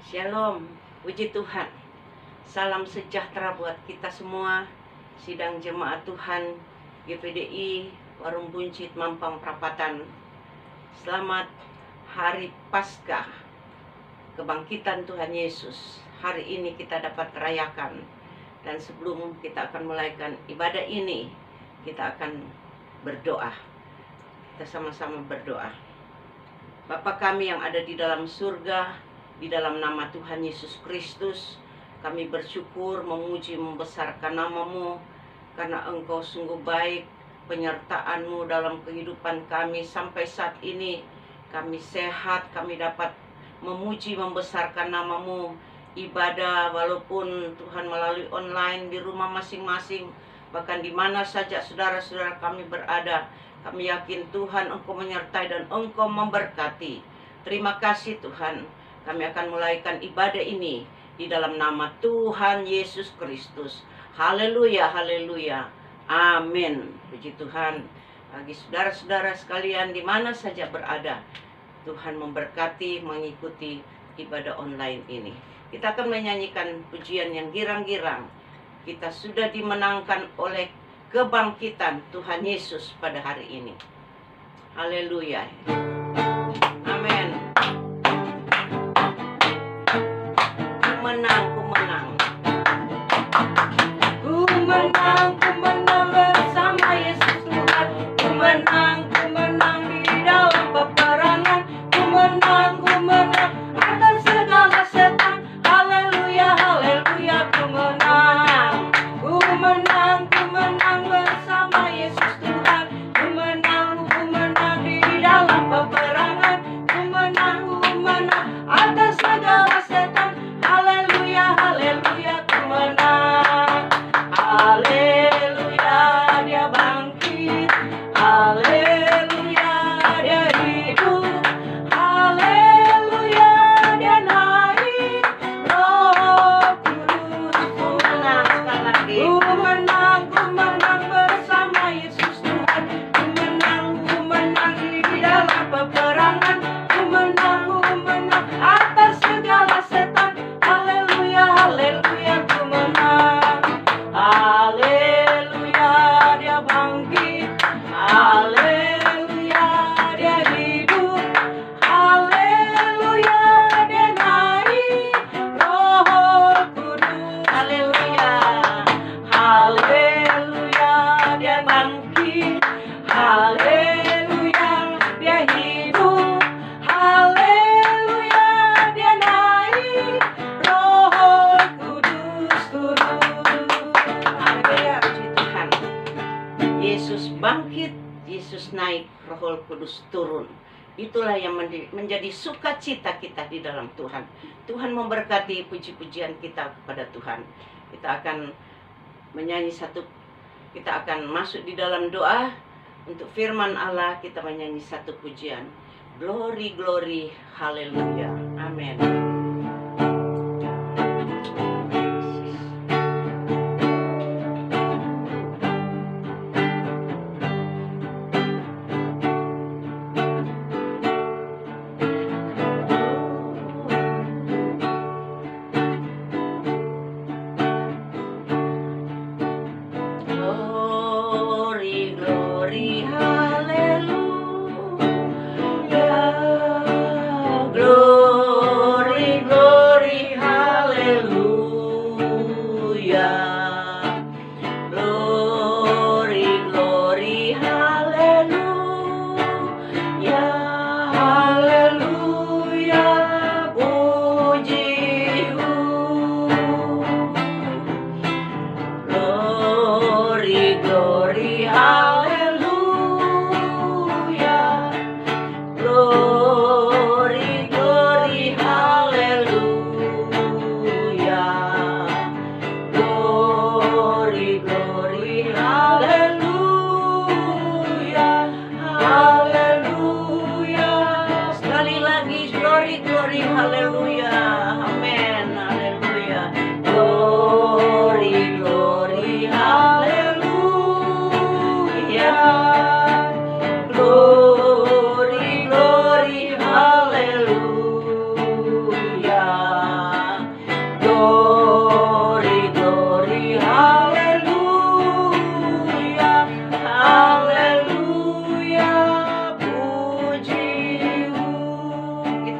Shalom, puji Tuhan. Salam sejahtera buat kita semua. Sidang Jemaat Tuhan GPDI Warung Buncit Mampang Perapatan. Selamat Hari Paskah, kebangkitan Tuhan Yesus. Hari ini kita dapat rayakan. Dan sebelum kita akan mulaikan ibadah ini, kita akan berdoa. Kita sama-sama berdoa. Bapa kami yang ada di dalam surga, di dalam nama Tuhan Yesus Kristus, kami bersyukur, memuji, membesarkan nama-Mu, karena Engkau sungguh baik, penyertaan-Mu dalam kehidupan kami sampai saat ini. Kami sehat, kami dapat memuji, membesarkan nama-Mu. Ibadah walaupun Tuhan melalui online di rumah masing-masing, bahkan di mana saja saudara-saudara kami berada, kami yakin Tuhan Engkau menyertai dan Engkau memberkati. Terima kasih Tuhan. Kami akan mulaikan ibadah ini di dalam nama Tuhan Yesus Kristus. Haleluya, haleluya. Amin. Puji Tuhan. Bagi saudara-saudara sekalian di mana saja berada, Tuhan memberkati mengikuti ibadah online ini. Kita akan menyanyikan pujian yang girang-girang. Kita sudah dimenangkan oleh kebangkitan Tuhan Yesus pada hari ini. Haleluya. Amin. Ku menang bersama Yesus Tuhan. Ku menang di dalam peperangan. Ku menang atas segala setan. Haleluya, haleluya, ku menang. Ku menang bersama Yesus Tuhan. Ku menang di dalam peperangan. Ku menang atas segala setan. Haleluya, haleluya, ku menang. Haleluya, dia bangkit. Haleluya, dia hidup. Haleluya, dia naik. Roh Kudus, ku menang sekali lagi. Ku menang bersama Yesus Tuhan. Ku menang di dalam peperangan. Ku menang atas segala setan. Haleluya, haleluya, ku menang. Haleluya, dia bangkit. Haleluya, dia hidup. Haleluya, dia naik. Roh Kudus. Haleluya, haleluya, dia bangkit. Haleluya, dia hidup. Haleluya, dia naik. Roh Kudus turun. Haleluya, puji Tuhan. Yesus bangkit, Yesus naik, Roh Kudus turun. Itulah yang menjadi sukacita kita di dalam Tuhan. Tuhan memberkati puji-pujian kita kepada Tuhan. Kita akan menyanyi kita akan masuk di dalam doa untuk firman Allah. Kita menyanyi satu pujian. Glory, glory, haleluya. Amin. Glory, glory, hallelujah. Glory, glory, hallelujah. Glory, glory, hallelujah. Hallelujah, pujimu. Glory, glory, hallelujah. Glory, glory, hallelujah. Glory, glory, hallelujah. Hallelujah. Sekali lagi, glory, glory, hallelujah. Amen, hallelujah. Glory, glory, hallelujah. Glory, glory, hallelujah.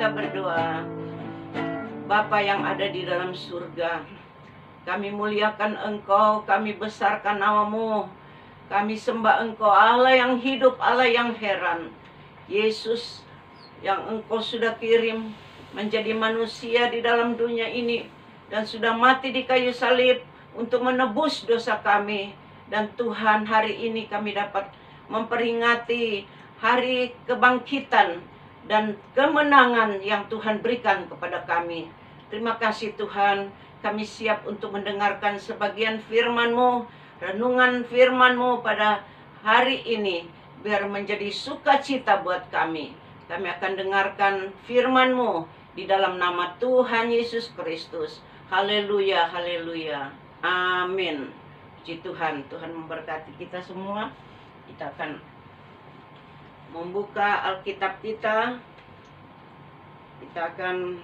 kita berdoa. Bapa yang ada di dalam surga, kami muliakan Engkau, kami besarkan nama-Mu, kami sembah Engkau, Allah yang hidup, Allah yang heran. Yesus yang Engkau sudah kirim menjadi manusia di dalam dunia ini dan sudah mati di kayu salib untuk menebus dosa kami. Dan Tuhan, hari ini kami dapat memperingati hari kebangkitan dan kemenangan yang Tuhan berikan kepada kami. Terima kasih Tuhan, kami siap untuk mendengarkan sebagian firman-Mu, renungan firman-Mu pada hari ini, biar menjadi sukacita buat kami. Kami akan dengarkan firman-Mu di dalam nama Tuhan Yesus Kristus. Haleluya, haleluya, amin. Puji Tuhan, Tuhan memberkati kita semua. Kita akan membuka Alkitab kita. Kita akan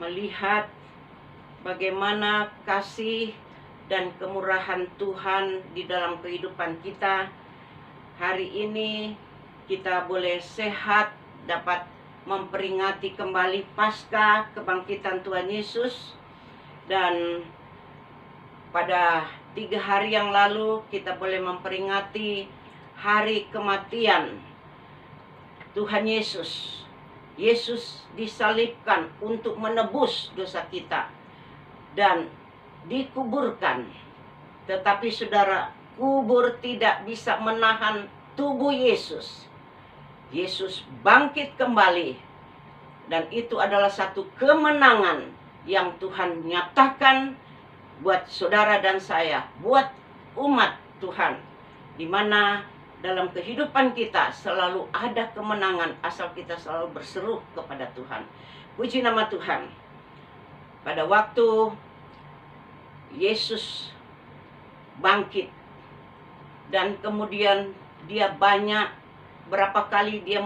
melihat bagaimana kasih dan kemurahan Tuhan di dalam kehidupan kita. Hari ini kita boleh sehat, dapat memperingati kembali Paskah kebangkitan Tuhan Yesus. Dan pada 3 hari yang lalu kita boleh memperingati hari kematian Tuhan Yesus. Yesus disalibkan untuk menebus dosa kita dan dikuburkan. Tetapi saudara, kubur tidak bisa menahan tubuh Yesus. Yesus bangkit kembali, dan itu adalah satu kemenangan yang Tuhan nyatakan buat saudara dan saya, buat umat Tuhan, di mana dalam kehidupan kita selalu ada kemenangan asal kita selalu berseru kepada Tuhan. Puji nama Tuhan. Pada waktu Yesus bangkit dan kemudian dia berapa kali dia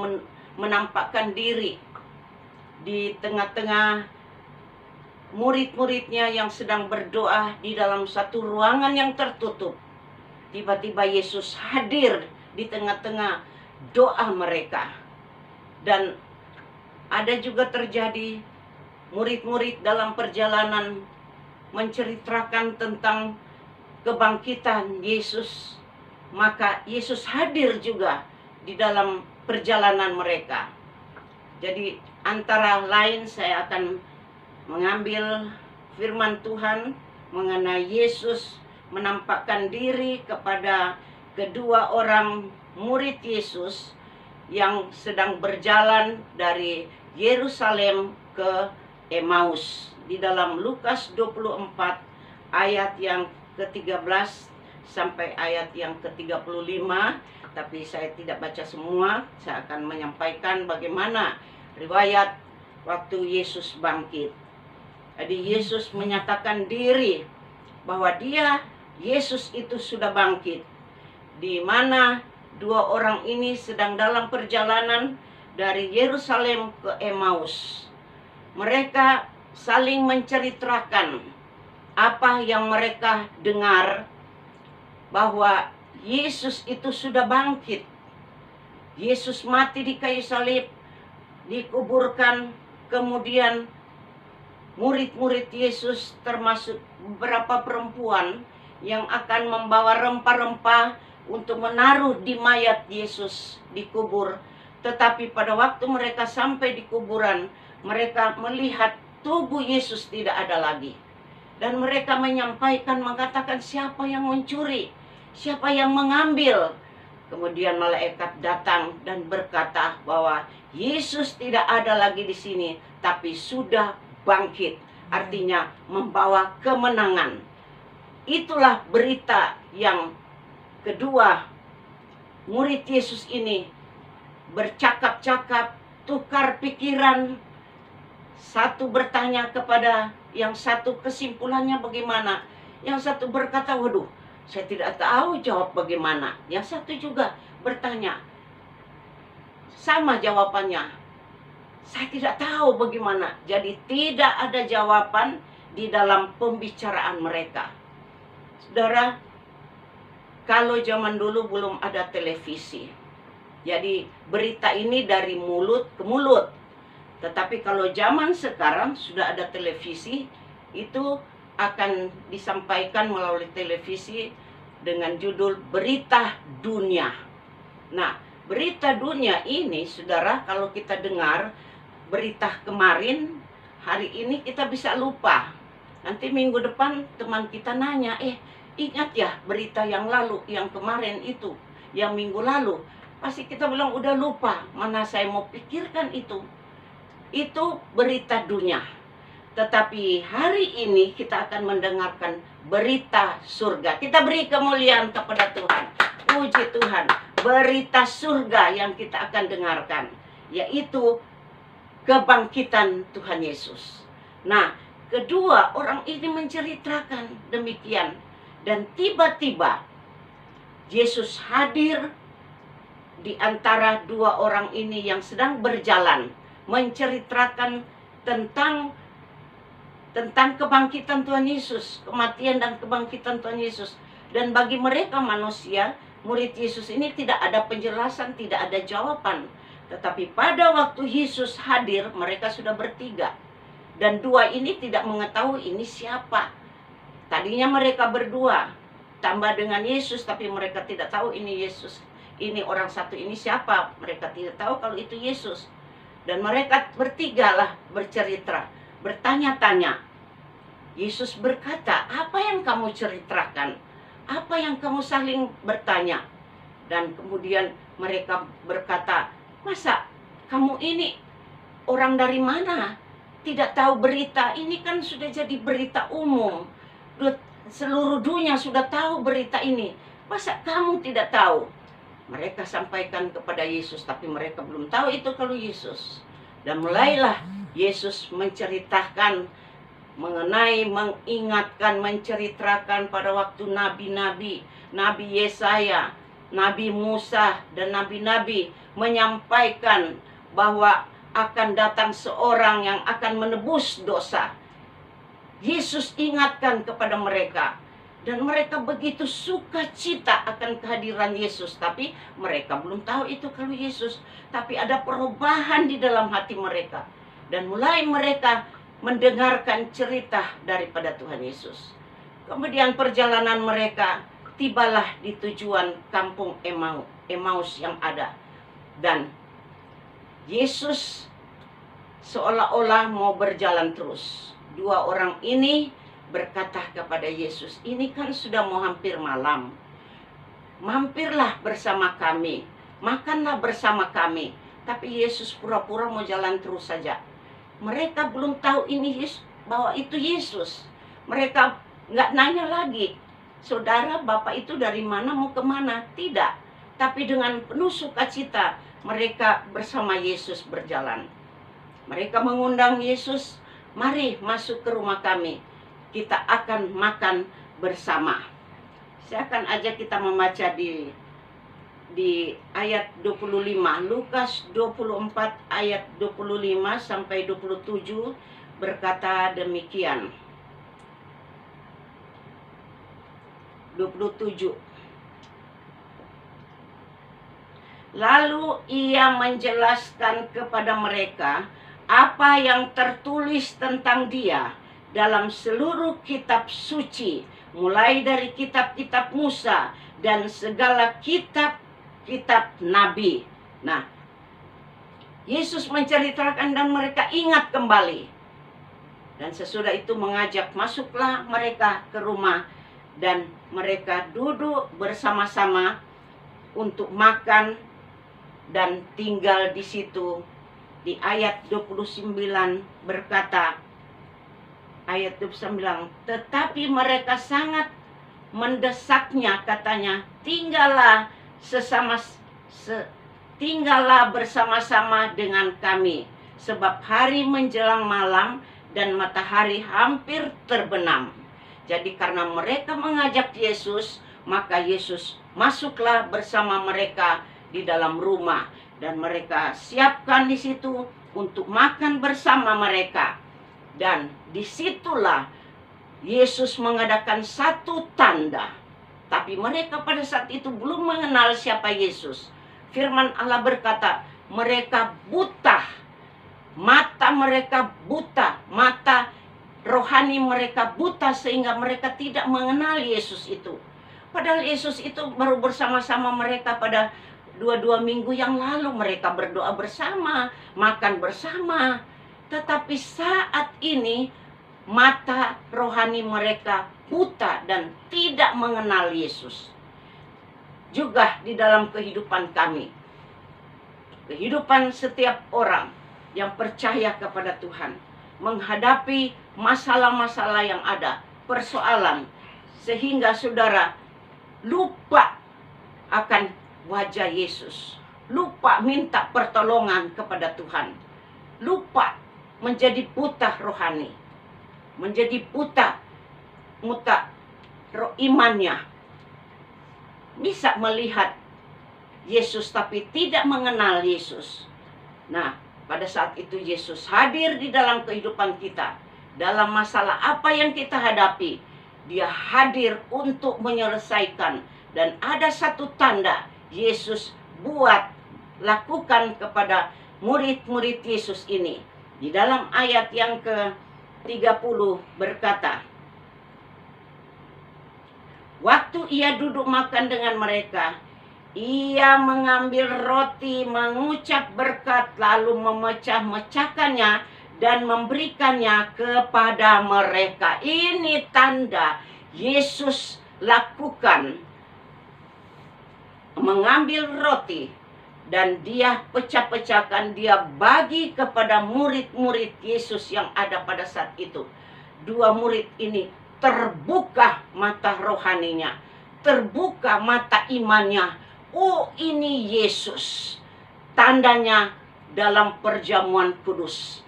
menampakkan diri di tengah-tengah murid-muridnya yang sedang berdoa di dalam satu ruangan yang tertutup. Tiba-tiba Yesus hadir di tengah-tengah doa mereka. Dan ada juga terjadi murid-murid dalam perjalanan menceritakan tentang kebangkitan Yesus. Maka Yesus hadir juga di dalam perjalanan mereka. Jadi antara lain saya akan mengambil firman Tuhan mengenai Yesus menampakkan diri kepada kedua orang murid Yesus yang sedang berjalan dari Yerusalem ke Emmaus. Di dalam Lukas 24 ayat yang ke-13 sampai ayat yang ke-35. Tapi saya tidak baca semua. Saya akan menyampaikan bagaimana riwayat waktu Yesus bangkit. Jadi Yesus menyatakan diri bahwa Yesus itu sudah bangkit. Di mana dua orang ini sedang dalam perjalanan dari Yerusalem ke Emmaus. Mereka saling menceritakan apa yang mereka dengar, bahwa Yesus itu sudah bangkit. Yesus mati di kayu salib, dikuburkan, kemudian murid-murid Yesus termasuk beberapa perempuan yang akan membawa rempah-rempah untuk menaruh di mayat Yesus dikubur. Tetapi pada waktu mereka sampai di kuburan, mereka melihat tubuh Yesus tidak ada lagi. Dan mereka mengatakan, siapa yang mencuri? Siapa yang mengambil? Kemudian malaikat datang dan berkata bahwa Yesus tidak ada lagi di sini, tapi sudah bangkit. Artinya membawa kemenangan. Itulah berita yang kedua murid Yesus ini bercakap-cakap, tukar pikiran. Satu bertanya kepada yang satu, kesimpulannya bagaimana? Yang satu berkata, waduh, saya tidak tahu jawab bagaimana. Yang satu juga bertanya, sama jawabannya, saya tidak tahu bagaimana. Jadi tidak ada jawaban di dalam pembicaraan mereka. Saudara, kalau zaman dulu belum ada televisi, Jadi berita ini dari mulut ke mulut. Tetapi kalau zaman sekarang sudah ada televisi, itu akan disampaikan melalui televisi dengan judul berita dunia. Nah, berita dunia ini, saudara, kalau kita dengar berita kemarin, hari ini kita bisa lupa. Nanti minggu depan teman kita nanya, ingat ya berita yang lalu, yang kemarin itu, yang minggu lalu. Pasti kita bilang udah lupa, mana saya mau pikirkan itu. Itu berita dunia. Tetapi hari ini kita akan mendengarkan berita surga. Kita beri kemuliaan kepada Tuhan. Puji Tuhan. Berita surga yang kita akan dengarkan, yaitu kebangkitan Tuhan Yesus. Nah, kedua orang ini menceritakan demikian. Dan tiba-tiba Yesus hadir di antara dua orang ini yang sedang berjalan, menceritakan tentang kebangkitan Tuhan Yesus, kematian dan kebangkitan Tuhan Yesus. Dan bagi mereka manusia, murid Yesus ini tidak ada penjelasan, tidak ada jawaban. Tetapi pada waktu Yesus hadir, mereka sudah bertiga. Dan dua ini tidak mengetahui ini siapa. Tadinya mereka berdua, tambah dengan Yesus, tapi mereka tidak tahu ini Yesus. Ini orang satu ini siapa? Mereka tidak tahu kalau itu Yesus. Dan mereka bertiga lah bercerita, bertanya-tanya. Yesus berkata, apa yang kamu ceritakan? Apa yang kamu saling bertanya? Dan kemudian mereka berkata, masa kamu ini orang dari mana? Tidak tahu berita? Ini kan sudah jadi berita umum. Seluruh dunia sudah tahu berita ini. Masa kamu tidak tahu? Mereka sampaikan kepada Yesus, tapi mereka belum tahu itu kalau Yesus. Dan mulailah Yesus menceritakan mengenai, mengingatkan, menceritakan pada waktu nabi-nabi, Nabi Yesaya, Nabi Musa, dan nabi-nabi menyampaikan bahwa akan datang seorang yang akan menebus dosa. Yesus ingatkan kepada mereka. Dan mereka begitu sukacita akan kehadiran Yesus. Tapi mereka belum tahu itu kalau Yesus. Tapi ada perubahan di dalam hati mereka. Dan mulai mereka mendengarkan cerita daripada Tuhan Yesus. Kemudian perjalanan mereka tibalah di tujuan kampung Emmaus yang ada. Dan Yesus seolah-olah mau berjalan terus. Dua orang ini berkata kepada Yesus, ini kan sudah mau hampir malam. Mampirlah bersama kami, makanlah bersama kami. Tapi Yesus pura-pura mau jalan terus saja. Mereka belum tahu ini Yesus, bahwa itu Yesus. Mereka nggak nanya lagi, saudara bapak itu dari mana, mau kemana? Tidak. Tapi dengan penuh sukacita mereka bersama Yesus berjalan. Mereka mengundang Yesus, mari masuk ke rumah kami. Kita akan makan bersama. Saya akan ajak kita membaca di ayat 25. Lukas 24 ayat 25 sampai 27 berkata demikian. 27. Lalu ia menjelaskan kepada mereka apa yang tertulis tentang dia dalam seluruh kitab suci, mulai dari kitab-kitab Musa dan segala kitab-kitab nabi. Nah, Yesus menceritakan dan mereka ingat kembali. Dan sesudah itu mengajak, masuklah mereka ke rumah dan mereka duduk bersama-sama untuk makan dan tinggal di situ. Di ayat 29 berkata, ayat 29, tetapi mereka sangat mendesaknya, katanya, tinggallah bersama-sama dengan kami, sebab hari menjelang malam dan matahari hampir terbenam. Jadi karena mereka mengajak Yesus, maka Yesus masuklah bersama mereka di dalam rumah, dan mereka siapkan di situ untuk makan bersama mereka. Dan disitulah Yesus mengadakan satu tanda. Tapi mereka pada saat itu belum mengenal siapa Yesus. firman Allah berkata, mereka buta. Mata mereka buta. Mata rohani mereka buta sehingga mereka tidak mengenal Yesus itu. Padahal Yesus itu baru bersama-sama mereka pada 2 minggu yang lalu. Mereka berdoa bersama, makan bersama. Tetapi saat ini mata rohani mereka buta dan tidak mengenal Yesus. Juga di dalam kehidupan kami, kehidupan setiap orang yang percaya kepada Tuhan, menghadapi masalah-masalah yang ada, persoalan, sehingga saudara lupa akan wajah Yesus, lupa minta pertolongan kepada Tuhan, lupa, menjadi buta rohani, menjadi buta imannya, bisa melihat Yesus tapi tidak mengenal Yesus. Nah, pada saat itu Yesus hadir di dalam kehidupan kita. Dalam masalah apa yang kita hadapi, Dia hadir untuk menyelesaikan. Dan ada satu tanda Yesus lakukan kepada murid-murid Yesus ini. Di dalam ayat yang ke-30 berkata, waktu Ia duduk makan dengan mereka, Ia mengambil roti, mengucap berkat, lalu memecah-mecahkannya dan memberikannya kepada mereka. Ini tanda Yesus lakukan. Mengambil roti dan Dia pecah-pecahkan, Dia bagi kepada murid-murid Yesus yang ada pada saat itu. 2 murid ini terbuka mata rohaninya, terbuka mata imannya. Oh, ini Yesus. Tandanya dalam perjamuan kudus.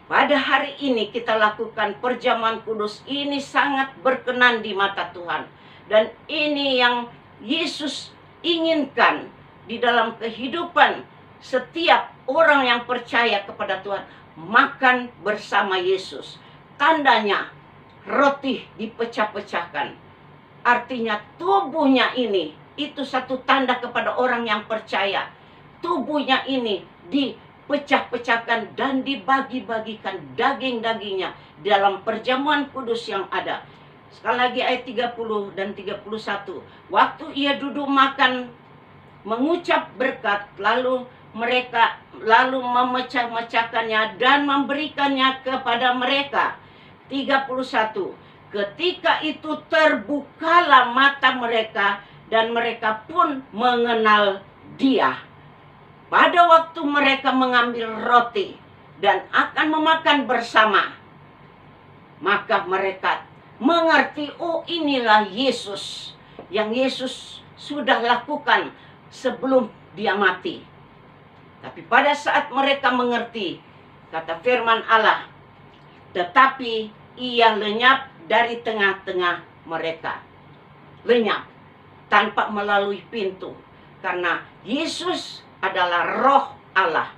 Pada hari ini kita lakukan perjamuan kudus. Ini sangat berkenan di mata Tuhan. Dan ini yang Yesus inginkan di dalam kehidupan setiap orang yang percaya kepada Tuhan. Makan bersama Yesus. Tandanya roti dipecah-pecahkan. Artinya tubuhnya ini, itu satu tanda kepada orang yang percaya. Tubuhnya ini dipecah-pecahkan dan dibagi-bagikan daging-dagingnya dalam perjamuan kudus yang ada. Sekali lagi ayat 30 dan 31. Waktu Ia duduk makan, mengucap berkat, lalu memecah-mecahkannya dan memberikannya kepada mereka. 31. Ketika itu terbukalah mata mereka dan mereka pun mengenal Dia. Pada waktu mereka mengambil roti dan akan memakan bersama, maka mereka mengerti, oh inilah Yesus yang Yesus sudah lakukan sebelum Dia mati. Tapi pada saat mereka mengerti, kata firman Allah, tetapi Ia lenyap dari tengah-tengah mereka. Lenyap tanpa melalui pintu. Karena Yesus adalah Roh Allah.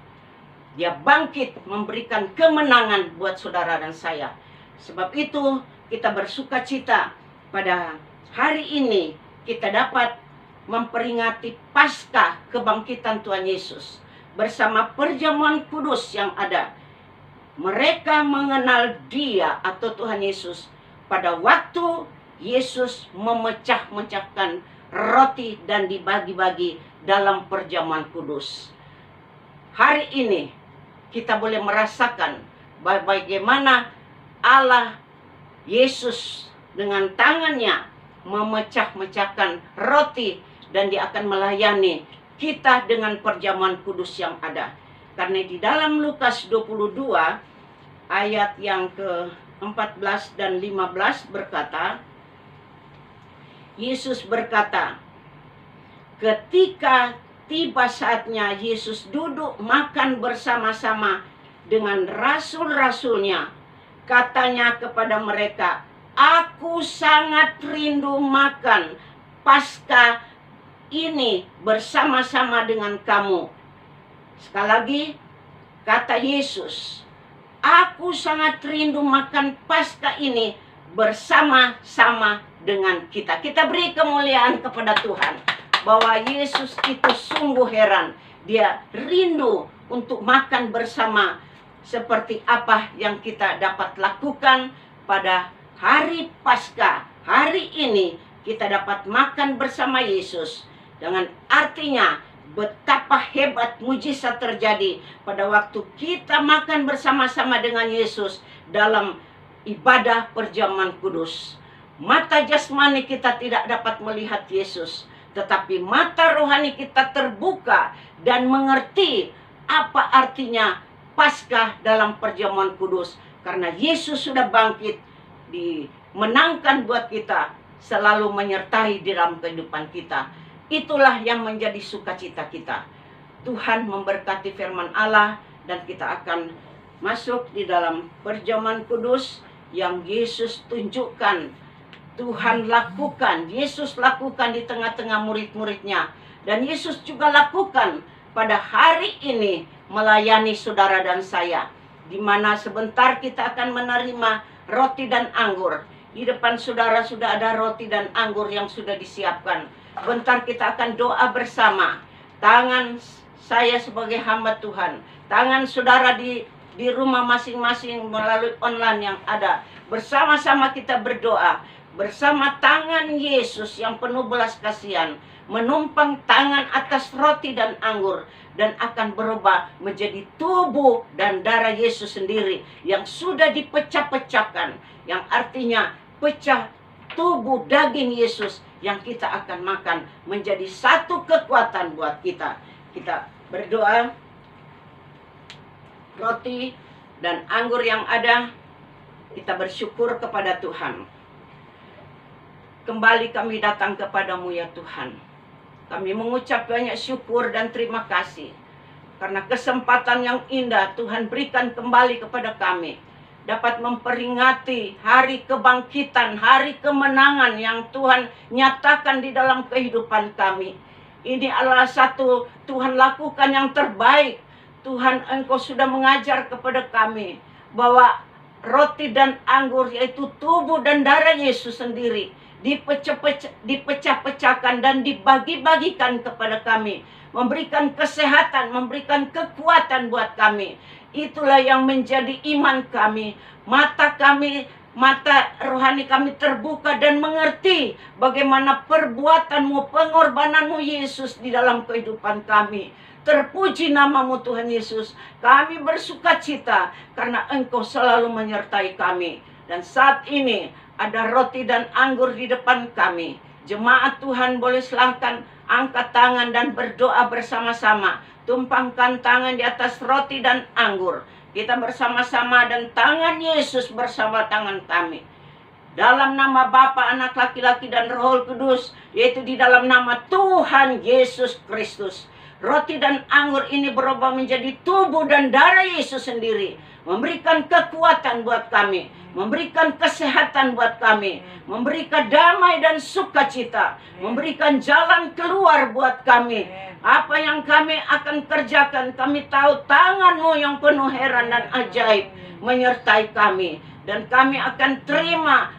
Dia bangkit memberikan kemenangan buat saudara dan saya. Sebab itu kita bersuka cita pada hari ini kita dapat memperingati Paskah kebangkitan Tuhan Yesus. Bersama perjamuan kudus yang ada. Mereka mengenal Dia atau Tuhan Yesus pada waktu Yesus memecah-mecahkan roti dan dibagi-bagi dalam perjamuan kudus. Hari ini kita boleh merasakan bagaimana Allah Yesus dengan tangannya memecah-mecahkan roti dan Dia akan melayani kita dengan perjamuan kudus yang ada. Karena di dalam Lukas 22 ayat yang ke-14 dan 15 berkata, Yesus berkata, ketika tiba saatnya Yesus duduk makan bersama-sama dengan rasul-rasulnya, katanya kepada mereka, aku sangat rindu makan Paskah ini bersama-sama dengan kamu. Sekali lagi, kata Yesus, aku sangat rindu makan Paskah ini bersama-sama dengan kita. Kita beri kemuliaan kepada Tuhan. bahwa Yesus itu sungguh heran. Dia rindu untuk makan bersama seperti apa yang kita dapat lakukan pada hari Paskah. Hari ini kita dapat makan bersama Yesus. Dengan artinya betapa hebat mujizat terjadi pada waktu kita makan bersama-sama dengan Yesus dalam ibadah perjamuan kudus. Mata jasmani kita tidak dapat melihat Yesus, tetapi mata rohani kita terbuka dan mengerti apa artinya Paskah dalam perjamuan kudus. Karena Yesus sudah bangkit, dimenangkan buat kita, selalu menyertai di dalam kehidupan kita. Itulah yang menjadi sukacita kita. Tuhan memberkati firman Allah, dan kita akan masuk di dalam perjamuan kudus yang Yesus tunjukkan, Tuhan lakukan, Yesus lakukan di tengah-tengah murid-muridnya. Dan Yesus juga lakukan pada hari ini melayani saudara dan saya, di mana sebentar kita akan menerima roti dan anggur. Di depan saudara sudah ada roti dan anggur yang sudah disiapkan. Bentar kita akan doa bersama. Tangan saya sebagai hamba Tuhan, tangan saudara di rumah masing-masing melalui online yang ada, bersama-sama kita berdoa. Bersama tangan Yesus yang penuh belas kasihan, menumpang tangan atas roti dan anggur, dan akan berubah menjadi tubuh dan darah Yesus sendiri yang sudah dipecah-pecahkan, yang artinya pecah tubuh daging Yesus yang kita akan makan menjadi satu kekuatan buat kita. Kita berdoa. Roti dan anggur yang ada, kita bersyukur kepada Tuhan. Kembali kami datang kepadamu ya Tuhan. Kami mengucap banyak syukur dan terima kasih, karena kesempatan yang indah Tuhan berikan kembali kepada kami, dapat memperingati hari kebangkitan, hari kemenangan yang Tuhan nyatakan di dalam kehidupan kami. Ini adalah satu Tuhan lakukan yang terbaik. Tuhan, Engkau sudah mengajar kepada kami bahwa roti dan anggur, yaitu tubuh dan darah Yesus sendiri, dipecah-pecahkan dan dibagi-bagikan kepada kami, memberikan kesehatan, memberikan kekuatan buat kami. Itulah yang menjadi iman kami. Mata rohani kami terbuka dan mengerti bagaimana perbuatanmu, pengorbananmu Yesus di dalam kehidupan kami. Terpuji namamu Tuhan Yesus. Kami bersukacita karena Engkau selalu menyertai kami. Dan saat ini ada roti dan anggur di depan kami. Jemaat Tuhan boleh silakan angkat tangan dan berdoa bersama-sama. Tumpangkan tangan di atas roti dan anggur. Kita bersama-sama dan tangan Yesus bersama tangan kami. Dalam nama Bapa, Anak, Laki-laki dan Roh Kudus, yaitu di dalam nama Tuhan Yesus Kristus. Roti dan anggur ini berubah menjadi tubuh dan darah Yesus sendiri. Memberikan kekuatan buat kami, memberikan kesehatan buat kami, memberikan damai dan sukacita, memberikan jalan keluar buat kami. Apa yang kami akan kerjakan, kami tahu tangan-Mu yang penuh heran dan ajaib menyertai kami. Dan kami akan terima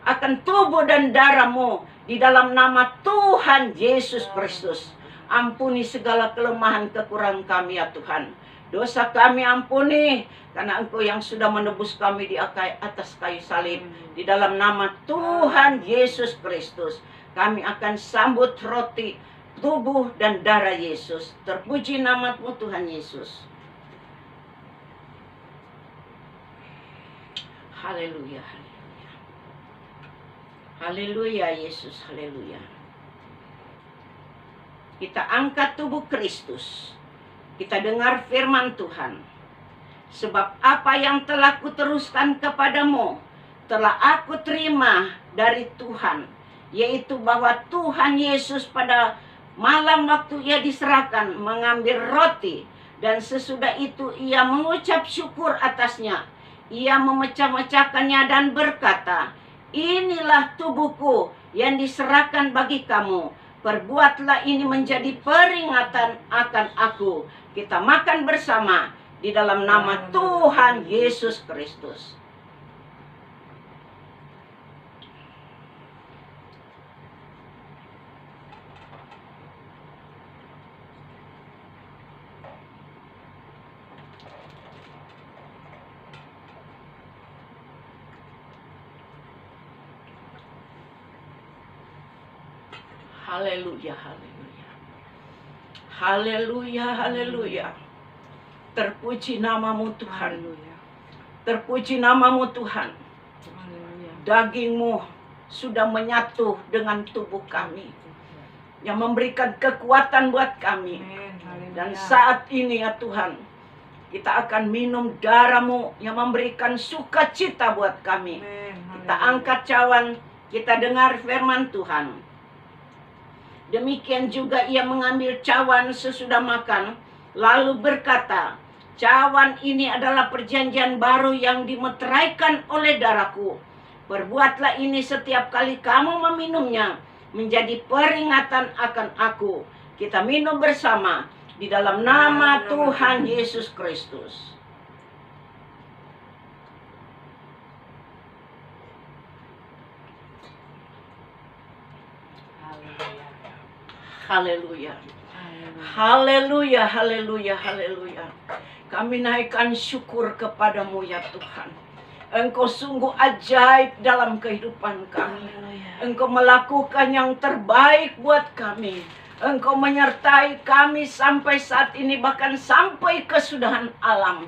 akan tubuh dan darah-Mu di dalam nama Tuhan Yesus Kristus. Ampuni segala kelemahan kekurangan kami ya Tuhan. Dosa kami ampuni, karena Engkau yang sudah menebus kami di atas kayu salib. Di dalam nama Tuhan Yesus Kristus, kami akan sambut roti, tubuh dan darah Yesus. Terpuji nama-Mu Tuhan Yesus. Haleluya, haleluya. Haleluya Yesus, haleluya. Kita angkat tubuh Kristus. Kita dengar firman Tuhan. Sebab apa yang telah kuteruskan kepadamu, telah aku terima dari Tuhan. Yaitu bahwa Tuhan Yesus pada malam waktu ia diserahkan, mengambil roti. Dan sesudah itu ia mengucap syukur atasnya. Ia memecah-mecahkannya dan berkata, inilah tubuhku yang diserahkan bagi kamu. Perbuatlah ini menjadi peringatan akan aku. Kita makan bersama di dalam nama Tuhan Yesus Kristus. Haleluya, haleluya. Haleluya, haleluya. Terpuji namamu Tuhan. Terpuji namamu Tuhan. Dagingmu sudah menyatu dengan tubuh kami, yang memberikan kekuatan buat kami. Dan saat ini ya Tuhan, kita akan minum darah-Mu yang memberikan sukacita buat kami. Kita angkat cawan, kita dengar firman Tuhan. Demikian juga ia mengambil cawan sesudah makan, lalu berkata, cawan ini adalah perjanjian baru yang dimeteraikan oleh darahku. Perbuatlah ini setiap kali kamu meminumnya, menjadi peringatan akan aku. Kita minum bersama di dalam nama Tuhan Yesus Kristus. Haleluya. Haleluya, haleluya, haleluya. Kami naikkan syukur kepadamu ya Tuhan. Engkau sungguh ajaib dalam kehidupan kami. Engkau melakukan yang terbaik buat kami. Engkau menyertai kami sampai saat ini, bahkan sampai kesudahan alam.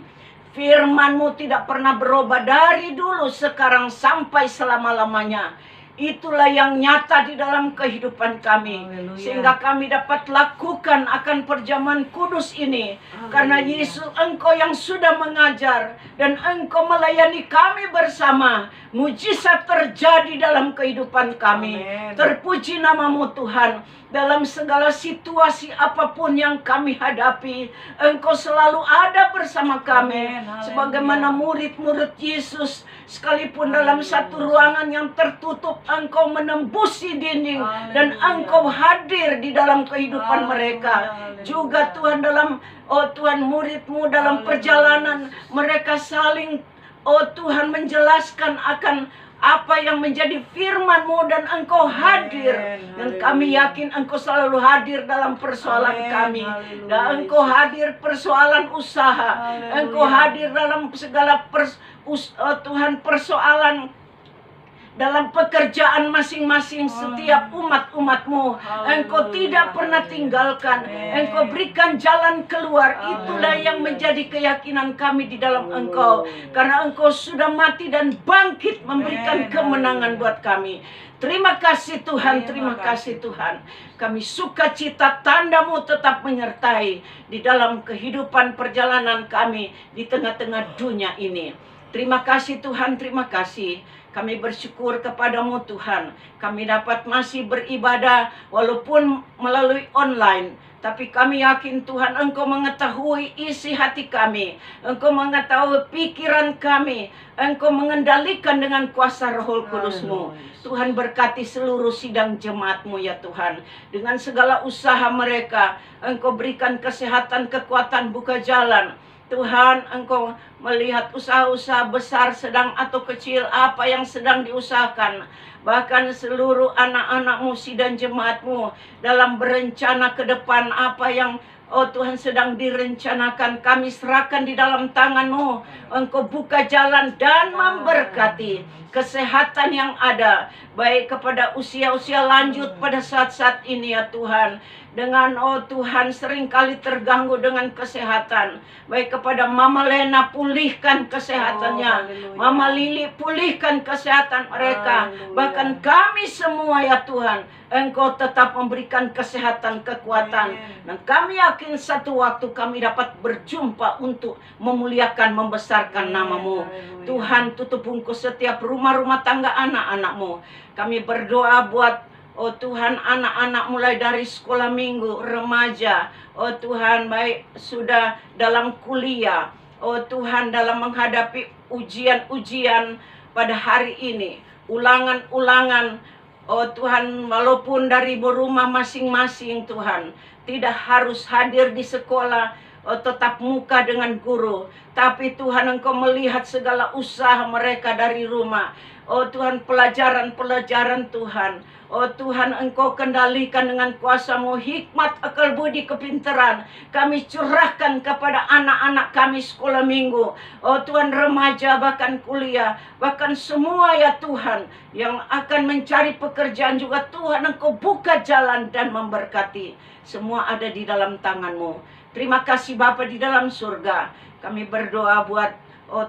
Firman-Mu tidak pernah berubah dari dulu, sekarang sampai selama-lamanya. Itulah yang nyata di dalam kehidupan kami. Sehingga kami dapat lakukan akan perjamuan kudus ini. Karena Yesus, Engkau yang sudah mengajar. Dan Engkau melayani kami bersama. Mujizat terjadi dalam kehidupan kami. Terpuji namamu Tuhan. Dalam segala situasi apapun yang kami hadapi, Engkau selalu ada bersama kami. Sebagaimana murid-murid Yesus, sekalipun dalam satu ruangan yang tertutup, Engkau menembusi dinding. Dan Engkau hadir di dalam kehidupan mereka. Juga Tuhan dalam, Tuhan, murid-Mu dalam perjalanan, mereka saling, Tuhan, menjelaskan akan apa yang menjadi firman-Mu, dan Engkau hadir. Dan kami yakin Engkau selalu hadir dalam persoalan kami. Dan Engkau hadir persoalan usaha. Engkau hadir dalam segala Tuhan, persoalan dalam pekerjaan masing-masing setiap umat-umat-Mu. Engkau tidak pernah tinggalkan. Engkau berikan jalan keluar. Itulah yang menjadi keyakinan kami di dalam Engkau. Karena Engkau sudah mati dan bangkit memberikan kemenangan buat kami. Terima kasih Tuhan, terima kasih Tuhan. Kami sukacita tanda-Mu tetap menyertai di dalam kehidupan perjalanan kami di tengah-tengah dunia ini. Terima kasih Tuhan, terima kasih. Kami bersyukur kepadamu Tuhan. Kami dapat masih beribadah walaupun melalui online. Tapi kami yakin Tuhan, Engkau mengetahui isi hati kami. Engkau mengetahui pikiran kami. Engkau mengendalikan dengan kuasa Roh Kudus-Mu. Tuhan, berkati seluruh sidang jemaat-Mu ya Tuhan. Dengan segala usaha mereka, Engkau berikan kesehatan, kekuatan, buka jalan. Tuhan, Engkau melihat usaha-usaha besar, sedang atau kecil, apa yang sedang diusahakan. Bahkan seluruh anak-anak-Mu, sidang jemaat-Mu, dalam berencana ke depan, apa yang Tuhan sedang direncanakan, kami serahkan di dalam tangan-Mu. Engkau buka jalan dan memberkati kesehatan yang ada, baik kepada usia-usia lanjut pada saat-saat ini ya Tuhan. Dengan Tuhan seringkali terganggu dengan kesehatan. Baik kepada Mama Lena, pulihkan kesehatannya. Mama Lili, pulihkan kesehatan mereka. Bahkan kami semua ya Tuhan, Engkau tetap memberikan kesehatan, kekuatan. Dan kami yakin satu waktu kami dapat berjumpa untuk memuliakan, membesarkan nama-Mu. Tuhan, tutup bungkus setiap rumah-rumah tangga anak-anak-Mu. Kami berdoa buat Tuhan, anak-anak mulai dari sekolah minggu, remaja. Tuhan, baik sudah dalam kuliah. Tuhan, dalam menghadapi ujian-ujian pada hari ini. Ulangan-ulangan. Tuhan, walaupun dari rumah masing-masing Tuhan, tidak harus hadir di sekolah. tetap muka dengan guru. Tapi Tuhan, Engkau melihat segala usaha mereka dari rumah. Oh Tuhan, pelajaran-pelajaran Tuhan. Oh Tuhan, Engkau kendalikan dengan kuasa-Mu hikmat, akal budi, kepintaran. Kami curahkan kepada anak-anak kami sekolah minggu. Oh Tuhan, remaja bahkan kuliah. Bahkan semua ya Tuhan yang akan mencari pekerjaan juga Tuhan, Engkau buka jalan dan memberkati. Semua ada di dalam tangan-Mu. Terima kasih Bapa di dalam surga. Kami berdoa buat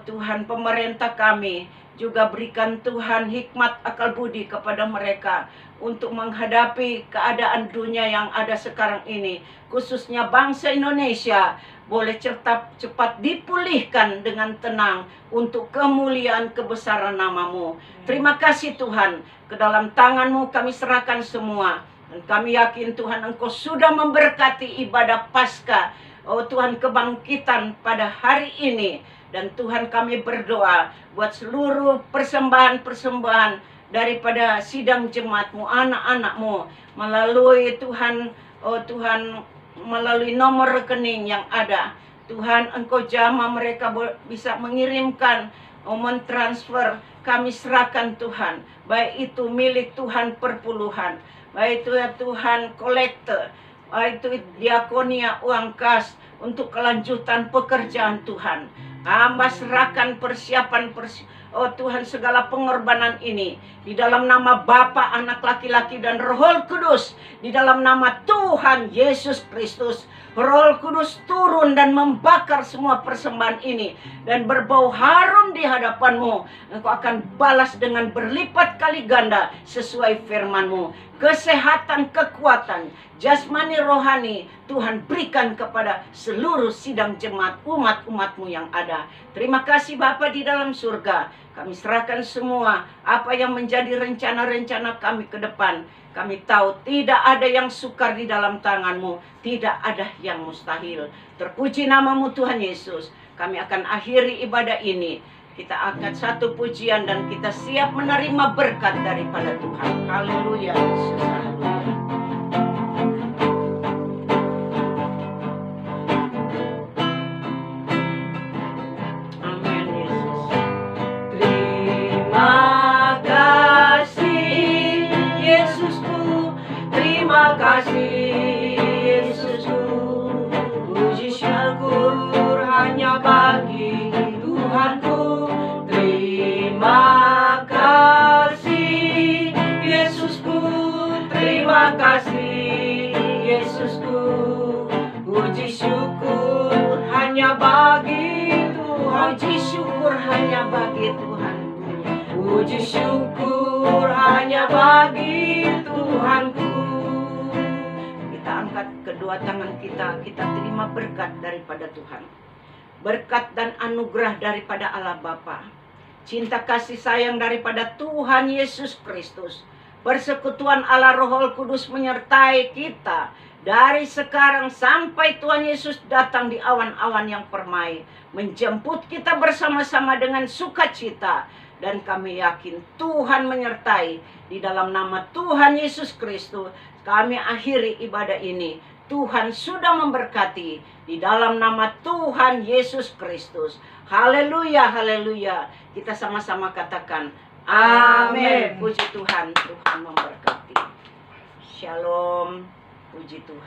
Tuhan pemerintah kami. Juga berikan Tuhan hikmat akal budi kepada mereka untuk menghadapi keadaan dunia yang ada sekarang ini. Khususnya bangsa Indonesia boleh cepat dipulihkan dengan tenang untuk kemuliaan kebesaran nama-Mu. Terima kasih Tuhan, ke dalam tangan-Mu kami serahkan semua. Dan kami yakin Tuhan, Engkau sudah memberkati ibadah Paskah. Oh Tuhan, kebangkitan pada hari ini. Dan Tuhan, kami berdoa buat seluruh persembahan-persembahan daripada sidang jemaat-Mu, anak-anak-Mu, melalui Tuhan, Tuhan, melalui nomor rekening yang ada. Tuhan, Engkau jamah mereka bisa mengirimkan, mentransfer, kami serahkan Tuhan. Baik itu milik Tuhan perpuluhan, baik itu ya Tuhan kolektor, baik itu diakonia uang kas untuk kelanjutan pekerjaan Tuhan. Hamba serahkan persiapan Tuhan segala pengorbanan ini di dalam nama Bapa, Anak laki-laki dan Roh Kudus, di dalam nama Tuhan Yesus Kristus. Roh Kudus turun dan membakar semua persembahan ini dan berbau harum di hadapan-Mu. Engkau akan balas dengan berlipat kali ganda sesuai firman-Mu. Kesehatan, kekuatan, jasmani, rohani, Tuhan berikan kepada seluruh sidang jemaat umat-umat-Mu yang ada. Terima kasih Bapa di dalam surga. Kami serahkan semua apa yang menjadi rencana-rencana kami ke depan. Kami tahu tidak ada yang sukar di dalam tangan-Mu. Tidak ada yang mustahil. Terpuji nama-Mu Tuhan Yesus. Kami akan akhiri ibadah ini. Kita angkat satu pujian dan kita siap menerima berkat daripada Tuhan. Haleluya Yesus. Haleluya. Amin Yesus. Terima kasih Yesusku. Terima kasih Yesusku. Puji syukur hanya bagi Tuhanku. Terima kasih Yesusku. Terima kasih Yesusku. Puji syukur hanya bagi Tuhan. Puji syukur hanya bagi Tuhan. Puji syukur hanya bagi Tuhanku. Kita angkat kedua tangan kita terima berkat daripada Tuhan. Berkat dan anugerah daripada Allah Bapa. Cinta kasih sayang daripada Tuhan Yesus Kristus. Persekutuan Allah Roh Kudus menyertai kita dari sekarang sampai Tuhan Yesus datang di awan-awan yang permai, menjemput kita bersama-sama dengan sukacita. Dan kami yakin Tuhan menyertai. Di dalam nama Tuhan Yesus Kristus kami akhiri ibadah ini. Tuhan sudah memberkati di dalam nama Tuhan Yesus Kristus. Haleluya, haleluya. Kita sama-sama katakan amin. Puji Tuhan, Tuhan memberkati. Shalom, puji Tuhan.